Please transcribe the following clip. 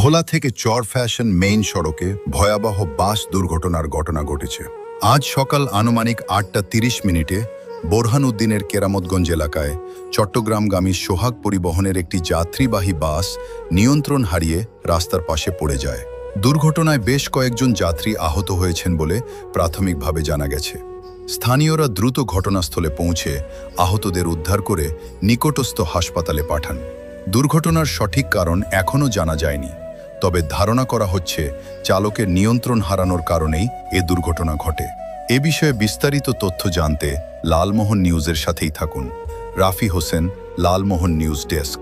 ভোলা থেকে চর fashion main সড়কে ভয়াবহ বাস দুর্ঘটনার ঘটনা ঘটেছে। আজ সকাল আনুমানিক ৮:৩০ বোরহানউদ্দিনের কেরামতগঞ্জ এলাকায় চট্টগ্রামগামী সোহাগ পরিবহনের একটি যাত্রীবাহী বাস নিয়ন্ত্রণ হারিয়ে রাস্তার পাশে পড়ে যায়। দুর্ঘটনায় বেশ কয়েকজন যাত্রী আহত হয়েছেন বলে প্রাথমিকভাবে জানা গেছে। স্থানীয়রা দ্রুত ঘটনাস্থলে পৌঁছে আহতদের উদ্ধার করে নিকটস্থ হাসপাতালে পাঠান। দুর্ঘটনার সঠিক কারণ এখনও জানা যায়নি, তবে ধারণা করা হচ্ছে চালকের নিয়ন্ত্রণ হারানোর কারণেই এ দুর্ঘটনা ঘটে। এ বিষয়ে বিস্তারিত তথ্য জানতে লালমোহন নিউজের সাথেই থাকুন। Rafi Hossain, Lalmohan news desk.